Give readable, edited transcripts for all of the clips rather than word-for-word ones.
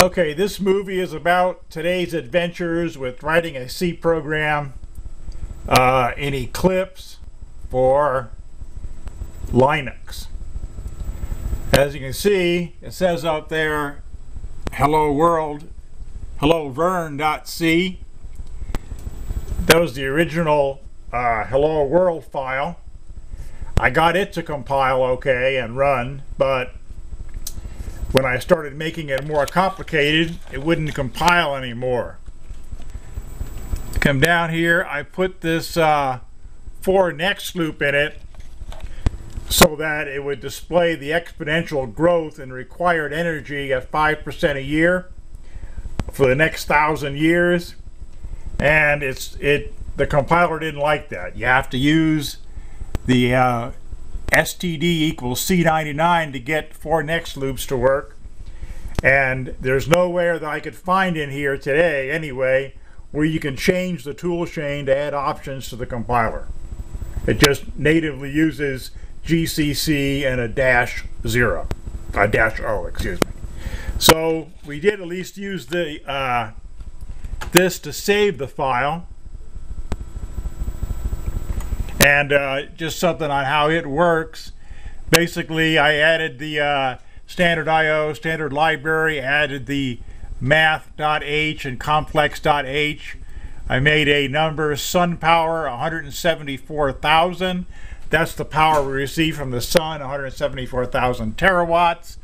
Okay, this movie is about today's adventures with writing a C program in Eclipse for Linux. As you can see, it says out there, hello world, hello vern.c. That was the original hello world file. I got it to compile okay and run, but when I started making it more complicated, it wouldn't compile anymore. Come down here, I put this for next loop in it so that it would display the exponential growth in required energy at 5% a year for the next 1,000 years. And the compiler didn't like that. You have to use the std equals C99 to get for next loops to work, and there's nowhere that I could find in here today anyway where you can change the tool chain to add options to the compiler. It just natively uses GCC and a -0, excuse me. So we did at least use the this to save the file. And just something on how it works. Basically, I added the standard I/O, standard library, added the math.h and complex.h. I made a number, sun power 174,000. That's the power we receive from the sun, 174,000 terawatts.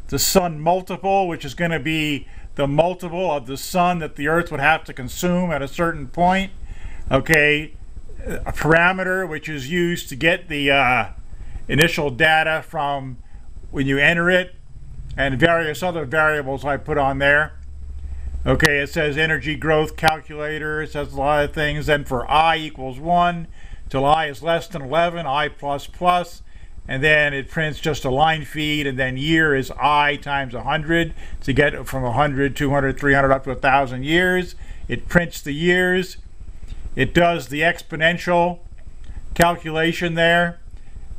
The sun multiple, which is going to be the multiple of the sun that the Earth would have to consume at a certain point. Okay. A parameter which is used to get the initial data from when you enter it, and various other variables I put on there. Okay, it says energy growth calculator, it says a lot of things. Then for I equals 1 till I is less than 11, I plus plus, and then it prints just a line feed, and then year is I times 100 to get from 100, 200, 300 up to 1,000 years. It prints the years. It does the exponential calculation there,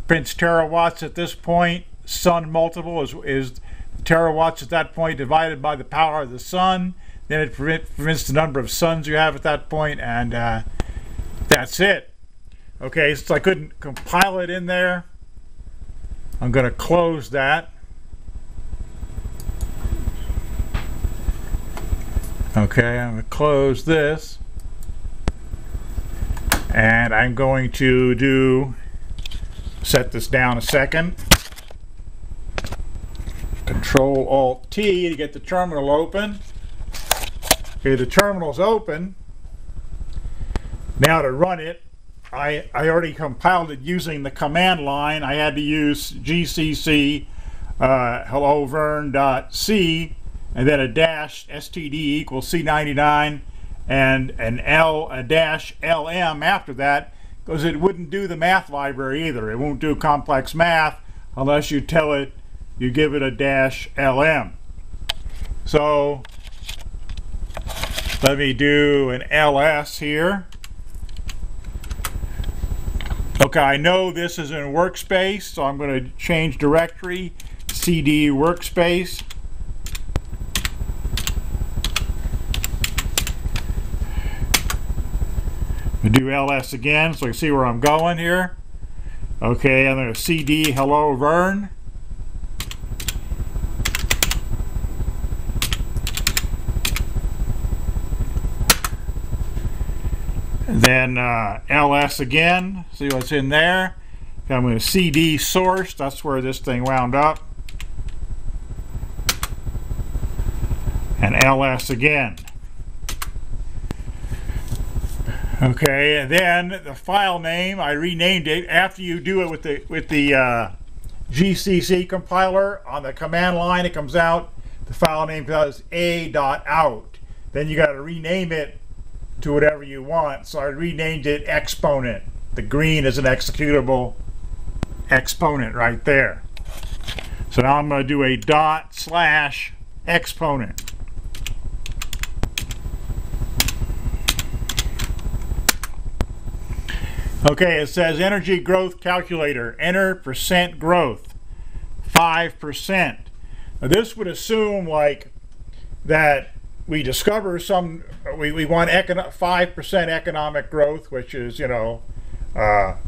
prints terawatts at this point. Sun multiple is terawatts at that point divided by the power of the sun. Then it prints the number of suns you have at that point, and that's it. Okay, since I couldn't compile it in there, I'm going to close that. Okay, I'm going to close this. And I'm going to set this down a second. Control-Alt-T to get the terminal open. Okay, the terminal's open. Now to run it, I already compiled it using the command line. I had to use GCC hello vern.c and then a dash std equals C99 and a dash LM after that, because it wouldn't do the math library either. It won't do complex math unless you tell it, you give it a dash LM. So let me do an ls here. Okay, I know this is in workspace, so I'm going to change directory, cd workspace. We do ls again so you see where I'm going here. Okay, I'm going to cd hello vern. And then ls again, see what's in there. Okay, I'm going to cd source, that's where this thing wound up. And ls again. Okay, and then the file name, I renamed it. After you do it with the GCC compiler on the command line, it comes out. The file name comes a.out. Then you got to rename it to whatever you want. So I renamed it exponent. The green is an executable exponent right there. So now I'm going to do a ./exponent. Okay, it says energy growth calculator, enter percent growth, 5%. Now this would assume like that we discover we want 5% economic growth, which is, you know, about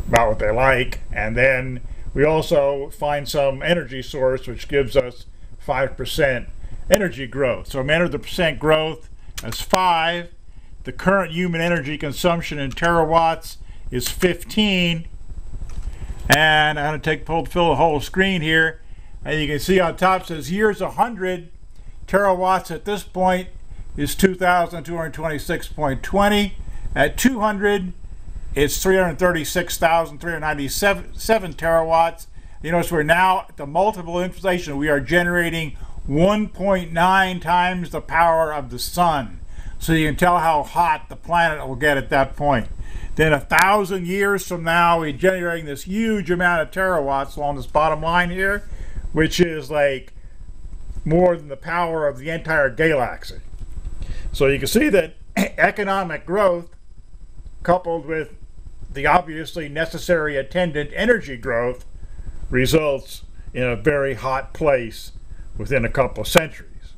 what they like, and then we also find some energy source which gives us 5% energy growth. So we enter the percent growth as 5. The current human energy consumption in terawatts is 15. And I'm going to fill the whole screen here. And you can see on top it says years 100. Terawatts at this point is 2,226.20. At 200, it's 336,397 terawatts. You notice we're now at the multiple inflation. We are generating 1.9 times the power of the sun. So you can tell how hot the planet will get at that point. Then 1,000 years from now, we're generating this huge amount of terawatts along this bottom line here, which is like more than the power of the entire galaxy. So you can see that economic growth, coupled with the obviously necessary attendant energy growth, results in a very hot place within a couple of centuries.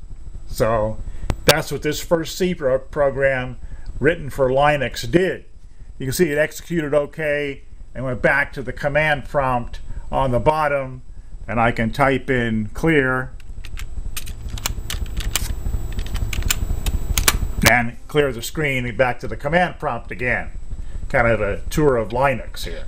So that's what this first C program written for Linux did. You can see it executed okay and went back to the command prompt on the bottom, and I can type in clear and clear the screen and back to the command prompt again. Kind of a tour of Linux here.